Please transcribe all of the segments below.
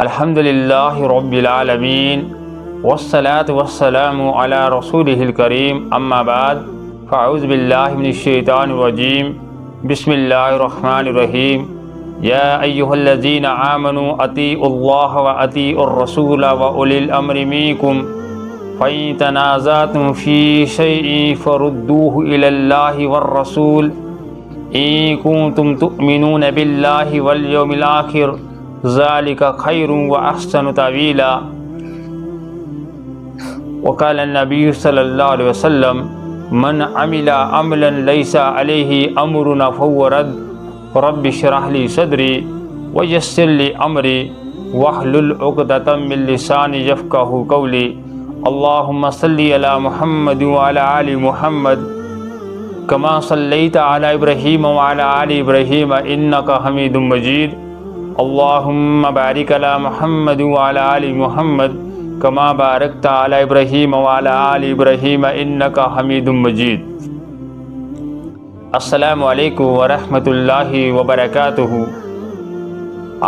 الحمدللہ رب العالمین والصلاة والسلام علی رسولہ الکریم اما بعد فاعوذ باللہ من الشیطان الرجیم بسم اللہ الرحمن الرحیم یا ایہا الذین آمنوا اطیعوا اللہ واطیعوا الرسول واولی الامر منکم فإن تنازعتم فی شیء فردوہ الی اللہ والرسول ان کنتم تؤمنون باللہ والیوم الآخر ذالک خیر واحسن تأویلا وقال النبی صلی اللہ علیہ وسلم من عمل عملا لیس علیہ امرنا فهو رد رب اشرح لی صدری ویسر لی امری واحلل عقدۃ من لسانی یفقہوا قولی اللہم صلی علی محمد وعلی آل محمد کما صلیت علی ابراہیم وعلی آل ابراہیم انک حمید مجید اللہم بارک علی محمد وعلی آل محمد کما بارکت علی ابراہیم وعلی آل ابراہیم انک حمید مجید۔ السلام علیکم ورحمۃ اللہ وبرکاتہ۔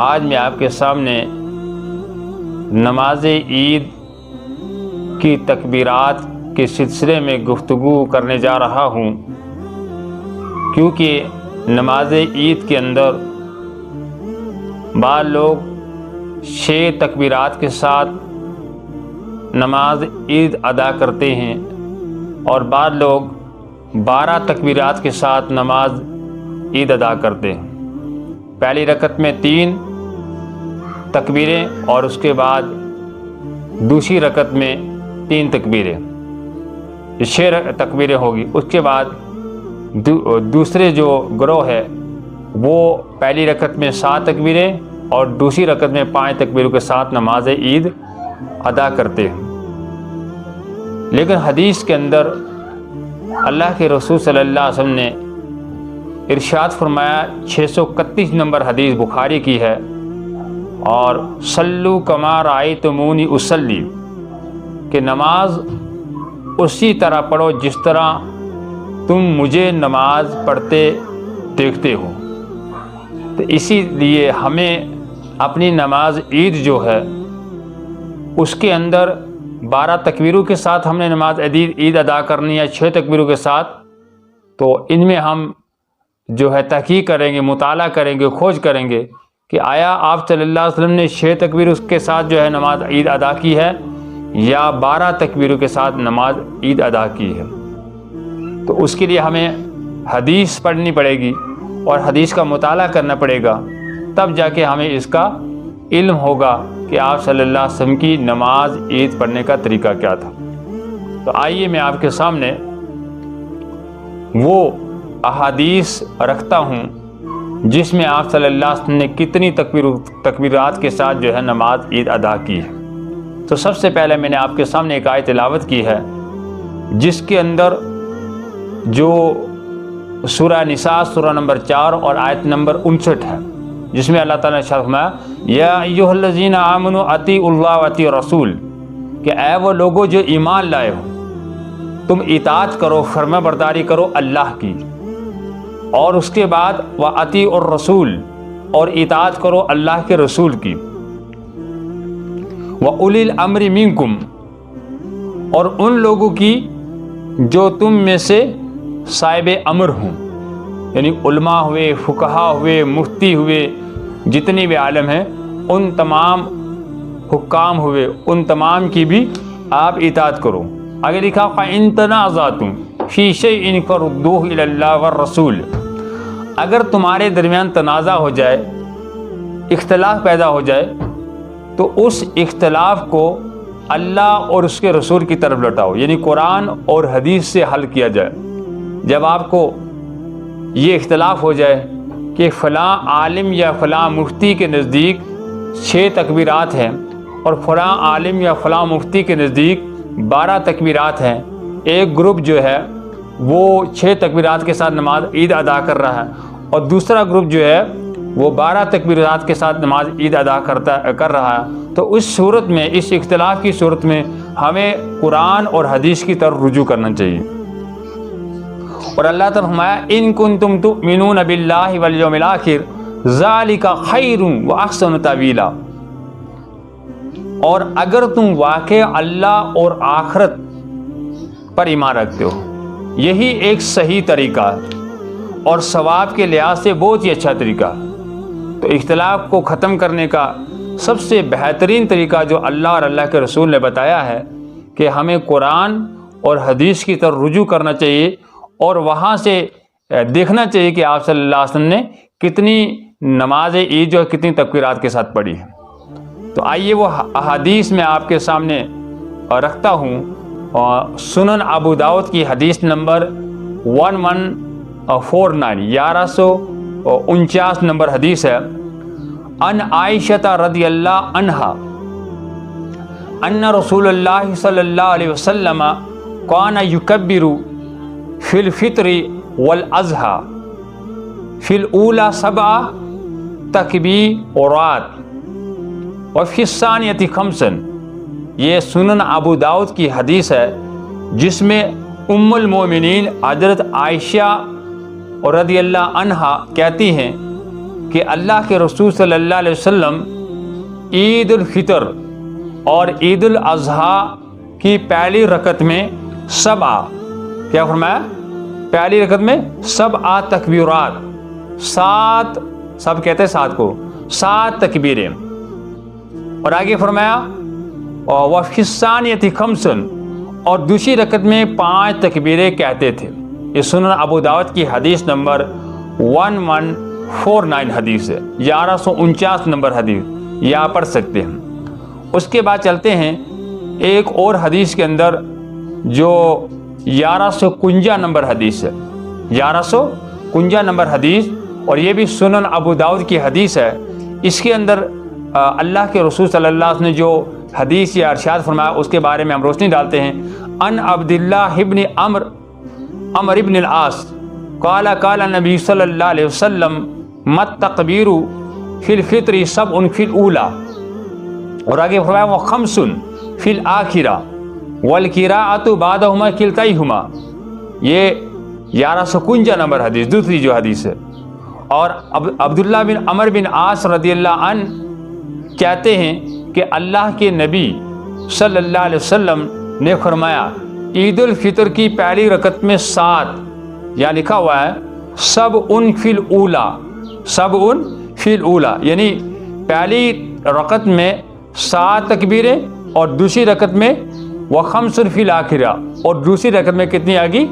آج میں آپ کے سامنے نماز عید کی تکبیرات کے سلسلے میں گفتگو کرنے جا رہا ہوں، کیونکہ نماز عید کے اندر بعض لوگ 6 تکبیرات کے ساتھ نماز عید ادا کرتے ہیں اور بعض لوگ 12 تکبیرات کے ساتھ نماز عید ادا کرتے ہیں۔ پہلی رکعت میں 3 تکبیریں اور اس کے بعد دوسری رکعت میں 3 تکبیریں، 6 تکبیریں ہوگی۔ اس کے بعد دوسرے جو گروہ ہے وہ پہلی رکعت میں 7 تکبیریں اور دوسری رکعت میں 5 تکبیروں کے ساتھ نماز عید ادا کرتے ہیں۔ لیکن حدیث کے اندر اللہ کے رسول صلی اللہ علیہ وسلم نے ارشاد فرمایا، 631 نمبر حدیث بخاری کی ہے، اور صلو کما رأیتمونی اصلی، کہ نماز اسی طرح پڑھو جس طرح تم مجھے نماز پڑھتے دیکھتے ہو۔ تو اسی لیے ہمیں اپنی نماز عید جو ہے اس کے اندر 12 تکبیروں کے ساتھ ہم نے نماز عید ادا کرنی ہے، 6 تکبیروں کے ساتھ۔ تو ان میں ہم جو ہے تحقیق کریں گے، مطالعہ کریں گے، کھوج کریں گے کہ آیا آپ صلی اللہ علیہ وسلم نے 6 تکبیروں کے ساتھ جو ہے نماز عید ادا کی ہے یا 12 تکبیروں کے ساتھ نماز عید ادا کی ہے۔ تو اس کے لیے ہمیں حدیث پڑھنی پڑے گی اور حدیث کا مطالعہ کرنا پڑے گا، تب جا کے ہمیں اس کا علم ہوگا کہ آپ صلی اللہ علیہ وسلم کی نماز عید پڑھنے کا طریقہ کیا تھا۔ تو آئیے میں آپ کے سامنے وہ احادیث رکھتا ہوں جس میں آپ صلی اللہ علیہ وسلم نے کتنی تکبیرات کے ساتھ جو ہے نماز عید ادا کی ہے۔ تو سب سے پہلے میں نے آپ کے سامنے ایک آیت تلاوت کی ہے جس کے اندر جو سورہ نساء سورہ نمبر 4 اور آیت نمبر 59 ہے، جس میں اللہ تعالیٰ نے ارشاد فرمایا، یا ایھا الذین آمنوا اطیعوا اللہ واطیعوا الرسول، کہ اے وہ لوگوں جو ایمان لائے ہو، تم اطاعت کرو، فرما برداری کرو اللہ کی، اور اس کے بعد واطیعوا الرسول، اور اطاعت کرو اللہ کے رسول کی، واولی الامر منکم، اور ان لوگوں کی جو تم میں سے صاحب امر ہوں، یعنی علماء ہوئے، فقہا ہوئے، مفتی ہوئے، جتنے بھی عالم ہیں، ان تمام حکام ہوئے، ان تمام کی بھی آپ اطاعت کرو۔ آگے لکھا فَإِن تَنَازَعْتُمْ فِي شَيْءٍ فَرُدُّوهُ إِلَى اللَّهِ وَالرَّسُولِ، اگر تمہارے درمیان تنازع ہو جائے، اختلاف پیدا ہو جائے، تو اس اختلاف کو اللہ اور اس کے رسول کی طرف لوٹاؤ، یعنی قرآن اور حدیث سے حل کیا جائے۔ جب آپ کو یہ اختلاف ہو جائے کہ فلاں عالم یا فلاں مفتی کے نزدیک 6 تکبیرات ہیں اور فلاں عالم یا فلاں مفتی کے نزدیک 12 تکبیرات ہیں، ایک گروپ جو ہے وہ 6 تکبیرات کے ساتھ نماز عید ادا کر رہا ہے اور دوسرا گروپ جو ہے وہ 12 تکبیرات کے ساتھ نماز عید ادا کر رہا ہے، تو اس صورت میں، اس اختلاف کی صورت میں ہمیں قرآن اور حدیث کی طرف رجوع کرنا چاہیے۔ اور اللہ تعالیٰ فرمایا ان کنتم تؤمنون باللہ والیوم الآخر ذالک خیر واحسن تأویلا، اور اگر تم واقع اللہ اور آخرت پر ایمان رکھتے ہو، یہی ایک صحیح طریقہ اور ثواب کے لحاظ سے بہت ہی اچھا طریقہ۔ تو اختلاف کو ختم کرنے کا سب سے بہترین طریقہ جو اللہ اور اللہ کے رسول نے بتایا ہے کہ ہمیں قرآن اور حدیث کی طرف رجوع کرنا چاہیے اور وہاں سے دیکھنا چاہیے کہ آپ صلی اللہ علیہ وسلم نے کتنی نماز عید جو ہے کتنی تکبیرات کے ساتھ پڑھی ہے۔ تو آئیے وہ احادیث میں آپ کے سامنے رکھتا ہوں۔ سنن ابو داؤد کی حدیث نمبر 1149 1149 نمبر حدیث ہے۔ ان عائشہ رضی اللہ عنہا ان رسول اللہ صلی اللہ علیہ وسلم کان یکبر فی الفطر والاضحیٰ فی الاولی 7 تکبیرات وفی الثانیۃ 5۔ یہ سنن ابو داؤد کی حدیث ہے جس میں ام المومنین حضرت عائشہ رضی اللہ عنہا کہتی ہیں کہ اللہ کے رسول صلی اللہ علیہ وسلم عید الفطر اور عید الاضحیٰ کی پہلی رکعت میں 7 کیا فرمایا؟ پہلی رکعت میں 7 تکبیرات، 7 سب کہتے ہیں 7 کو 7 تکبیریں، اور آگے فرمایا وفی الثانیۃ 5 اور دوسری رکعت میں 5 تکبیریں کہتے تھے۔ یہ سنن ابو داؤد کی حدیث نمبر 1149 حدیث ہے، 1149 نمبر حدیث، یہ آپ پڑھ سکتے ہیں۔ اس کے بعد چلتے ہیں ایک اور حدیث کے اندر جو 1151 نمبر حدیث ہے، 1151 نمبر حدیث، اور یہ بھی سنن ابو داؤد کی حدیث ہے۔ اس کے اندر اللہ کے رسول صلی اللہ علیہ وسلم نے جو حدیث یا ارشاد فرمایا اس کے بارے میں ہم روشنی ڈالتے ہیں۔ ان عبداللہ ابن عمر ابن العاص قال قال نبی صلی اللہ علیہ وسلم مت تکبیر فی الفطر 7 فی الاولی، اور آگے فرمایا وہ 5 فی الآخرہ والقراءۃ بعدہما کلتیہما۔ یہ 1151 نمبر حدیث دوسری جو حدیث ہے۔ اور عبداللہ بن عمر بن عاص رضی اللہ عنہ کہتے ہیں کہ اللہ کے نبی صلی اللہ علیہ وسلم نے فرمایا عید الفطر کی پہلی رکعت میں 7، یہاں لکھا ہوا ہے 7 فی الاولی، 7 فی الاولی، یعنی پہلی رکعت میں 7 تکبیریں اور دوسری رکعت میں و5 فی الآخرہ، اور دوسری رکعت میں کتنی آگی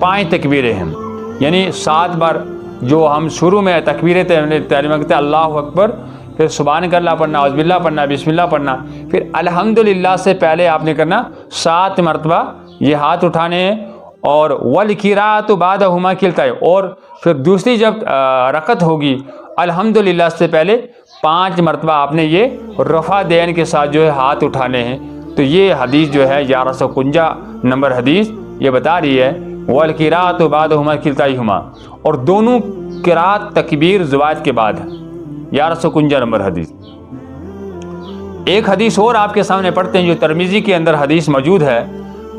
5 تکبیریں ہیں، یعنی 7 بار جو ہم شروع میں تکبیریں تعلیم کرتے ہیں اللہ اکبر، پھر سبحانک اللہ پڑھنا، اعوذ باللہ پڑھنا، بسم اللہ پڑھنا، پھر الحمدللہ سے پہلے آپ نے کرنا 7 مرتبہ یہ ہاتھ اٹھانے ہیں، اور والقراءۃ بعدہما کلتیہما، اور پھر دوسری جب رکعت ہوگی الحمدللہ سے پہلے 5 مرتبہ آپ نے یہ رفع دین کے ساتھ جو ہے ہاتھ اٹھانے ہیں۔ تو یہ حدیث جو ہے 1151 نمبر حدیث یہ بتا رہی ہے والقراءۃ بعدہما کلتیہما، اور دونوں قراءت تکبیر زوائد کے بعد ہے، 1151 نمبر حدیث۔ ایک حدیث اور آپ کے سامنے پڑھتے ہیں جو ترمذی کے اندر حدیث موجود ہے،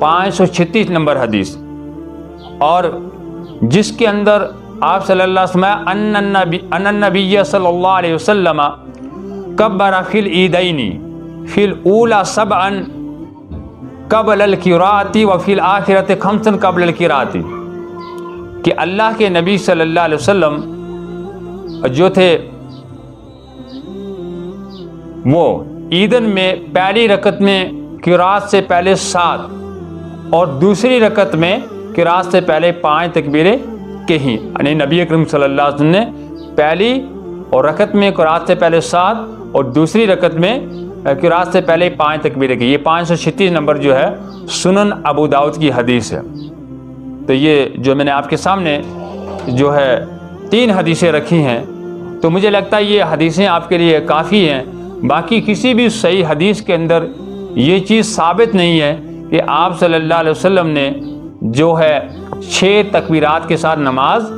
536 نمبر حدیث، اور جس کے اندر آپ صلی اللہ علیہ وسلم ان النبی صلی اللہ علیہ وسلم کبر فی العیدین فی الاولی 7 قبل القراءۃ وفی الآخرۃ 5 قبل القراءۃ، کہ اللہ کے نبی صلی اللہ علیہ وسلم جو تھے وہ عیدن میں پہلی رکعت میں قراءت سے پہلے 7 اور دوسری رکعت میں قراءت سے پہلے 5 تکبیریں کہیں، یعنی نبی اکرم صلی اللہ علیہ وسلم نے پہلی اور رکعت میں قراءت سے پہلے 7 اور دوسری رکعت میں قراءت سے پہلے 5 تکبیریں کی۔ یہ 536 نمبر جو ہے سنن ابو داؤد کی حدیث ہے۔ تو یہ جو میں نے آپ کے سامنے جو ہے 3 حدیثیں رکھی ہیں، تو مجھے لگتا ہے یہ حدیثیں آپ کے لیے کافی ہیں۔ باقی کسی بھی صحیح حدیث کے اندر یہ چیز ثابت نہیں ہے کہ آپ صلی اللہ علیہ وسلم نے جو ہے 6 تکبیرات کے ساتھ نماز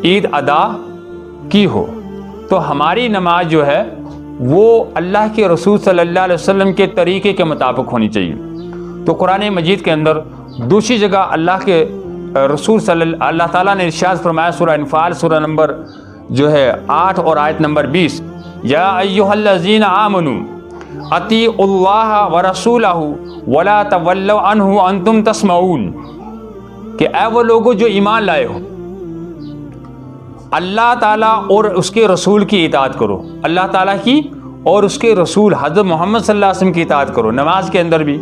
عید ادا کی ہو۔ تو ہماری نماز جو ہے وہ اللہ کے رسول صلی اللہ علیہ وسلم کے طریقے کے مطابق ہونی چاہیے۔ تو قرآن مجید کے اندر دوسری جگہ اللہ کے رسول اللہ تعالیٰ نے ارشاد فرمایا، سورہ انفال سورہ نمبر جو ہے 8 اور آیت نمبر 20، یا ایھا الذین آمنوا اطیعوا اللہ ورسولہ ولا تولوا عنہ وانتم تسمعون، کہ اے وہ لوگوں جو ایمان لائے ہو، اللہ تعالیٰ اور اس کے رسول کی اطاعت کرو، اللہ تعالیٰ کی اور اس کے رسول حضرت محمد صلی اللہ علیہ وسلم کی اطاعت کرو۔ نماز کے اندر بھی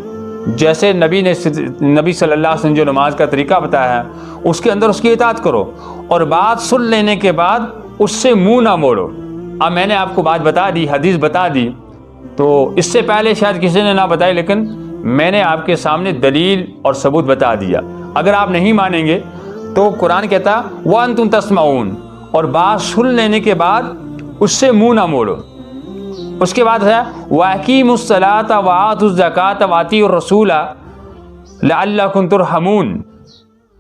جیسے نبی صلی اللہ علیہ وسلم جو نماز کا طریقہ بتایا ہے اس کے اندر اس کی اطاعت کرو، اور بات سن لینے کے بعد اس سے منہ نہ موڑو۔ اب میں نے آپ کو بات بتا دی، حدیث بتا دی، تو اس سے پہلے شاید کسی نے نہ بتائی، لیکن میں نے آپ کے سامنے دلیل اور ثبوت بتا دیا۔ اگر آپ نہیں مانیں گے تو قرآن کہتا وَأَنْتُمْ تَسْمَعُونَ، اور بات سن لینے کے بعد اس سے منہ نہ موڑو۔ اس کے بعد ہے وَأَقِیمُوا الصَّلَاةَ وَآتُوا الزَّکَاةَ وَأَطِیعُوا الرَّسُولَ لَعَلَّکُمْ تُرْحَمُونَ،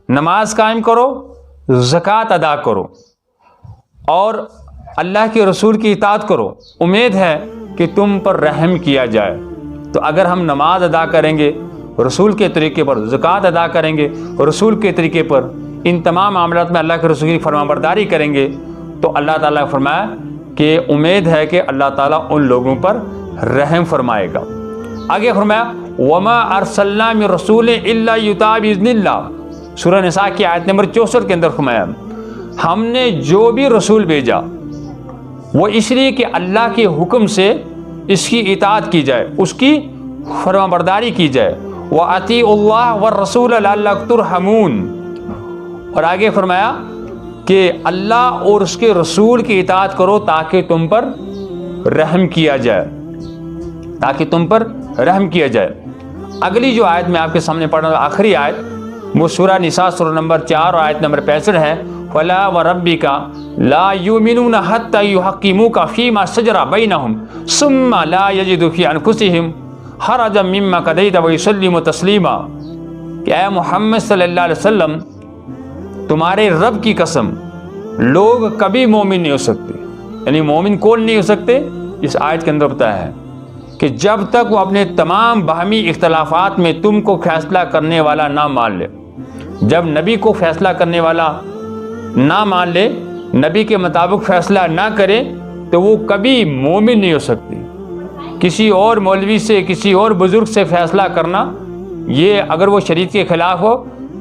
نماز قائم کرو، زکوٰۃ ادا کرو، اور اللہ کے رسول کی اطاعت کرو، امید ہے کہ تم پر رحم کیا جائے۔ تو اگر ہم نماز ادا کریں گے رسول کے طریقے پر، زکوٰۃ ادا کریں گے رسول کے طریقے پر، ان تمام معاملات میں اللہ کے رسول کی فرمانبرداری کریں گے، تو اللہ تعالیٰ نے فرمایا کہ امید ہے کہ اللہ تعالیٰ ان لوگوں پر رحم فرمائے گا۔ آگے فرمایا وَمَا أَرْسَلْنَا مِن رَّسُولٍ إِلَّا يُطَاعَ بِإِذْنِ اللَّهِ، سورہ نساء کی آیت نمبر 64 کے اندر فرمایا ہم نے جو بھی رسول بھیجا وہ اس لیے کہ اللہ کے حکم سے اس کی اطاعت کی جائے، اس کی فرمانبرداری کی جائے۔ وَأَطِیعُوا اللَّهَ وَالرَّسُولَ لَعَلَّکُمْ تُرْحَمُونَ، اور آگے فرمایا کہ اللہ اور اس کے رسول کی اطاعت کرو تاکہ تم پر رحم کیا جائے، تاکہ تم پر رحم کیا جائے۔ اگلی جو آیت میں آپ کے سامنے پڑھ رہا ہوں، آخری آیت، وہ سورہ نساء سورہ نمبر 4 اور آیت نمبر 65 ہے، فَلَا وَرَبِّكَ لَا يُؤْمِنُونَ حَتَّى يُحَكِّمُوكَ فِيمَا شَجَرَ بَيْنَهُمْ ثُمَّ لَا يَجِدُوا فِي أَنفُسِهِمْ حَرَجًا مِّمَّا قَضَيْتَ وَيُسَلِّمُوا تَسْلِيمًا، کہ اے محمد صلی اللہ علیہ وسلم تمہارے رب کی قسم لوگ کبھی مومن نہیں ہو سکتے، یعنی مومن کون نہیں ہو سکتے، اس آیت کے اندر بتایا ہے کہ جب تک وہ اپنے تمام باہمی اختلافات میں تم کو فیصلہ کرنے والا نہ مان لے۔ جب نبی کو فیصلہ کرنے والا نہ مان لے، نبی کے مطابق فیصلہ نہ کرے، تو وہ کبھی مومن نہیں ہو سکتے۔ کسی اور مولوی سے، کسی اور بزرگ سے فیصلہ کرنا، یہ اگر وہ شریعت کے خلاف ہو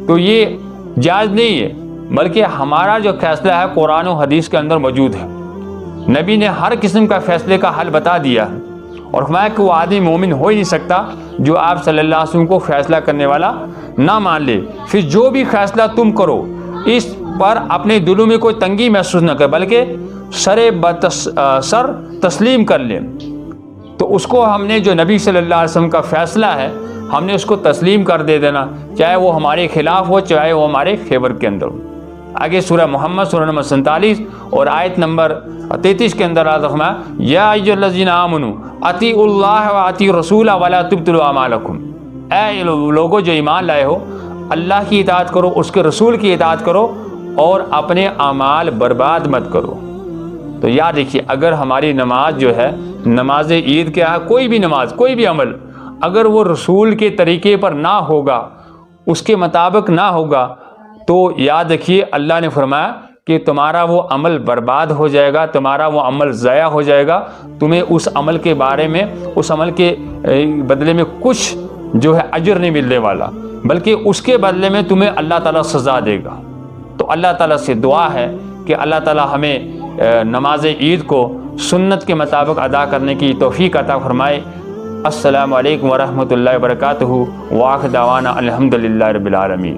تو یہ جائز نہیں ہے، بلکہ ہمارا جو فیصلہ ہے قرآن و حدیث کے اندر موجود ہے۔ نبی نے ہر قسم کا فیصلے کا حل بتا دیا اور فرمایا کہ وہ آدمی مومن ہو ہی نہیں سکتا جو آپ صلی اللہ علیہ وسلم کو فیصلہ کرنے والا نہ مان لے۔ پھر جو بھی فیصلہ تم کرو اس پر اپنے دلوں میں کوئی تنگی محسوس نہ کرے، بلکہ سر تسلیم کر لیں۔ تو اس کو ہم نے جو نبی صلی اللہ علیہ وسلم کا فیصلہ ہے ہم نے اس کو تسلیم کر دے دینا، چاہے وہ ہمارے خلاف ہو چاہے وہ ہمارے فیور کے اندر ہو۔ آگے سورہ محمد سورہ نمبر 47 اور آیت نمبر 33 کے اندر آتا ہے یا ایھا الذین آمنوا اطیعوا اللہ واطیعوا الرسول ولا تبطلوا اعمالکم، اے لوگوں جو ایمان لائے ہو اللہ کی اطاعت کرو، اس کے رسول کی اطاعت کرو اور اپنے اعمال برباد مت کرو۔ تو یاد رکھیے اگر ہماری نماز جو ہے، نماز عید کیا ہے، کوئی بھی نماز کوئی بھی عمل اگر وہ رسول کے طریقے پر نہ ہوگا، اس کے مطابق نہ ہوگا، تو یاد رکھیے اللہ نے فرمایا کہ تمہارا وہ عمل برباد ہو جائے گا، تمہارا وہ عمل ضائع ہو جائے گا، تمہیں اس عمل کے بارے میں، اس عمل کے بدلے میں کچھ جو ہے اجر نہیں ملنے والا، بلکہ اس کے بدلے میں تمہیں اللہ تعالیٰ سزا دے گا۔ تو اللہ تعالیٰ سے دعا ہے کہ اللہ تعالیٰ ہمیں نماز عید کو سنت کے مطابق ادا کرنے کی توفیق عطا فرمائے۔ السلام علیکم ورحمۃ اللہ وبرکاتہ، وآخر دعوانا الحمدللہ رب العالمین۔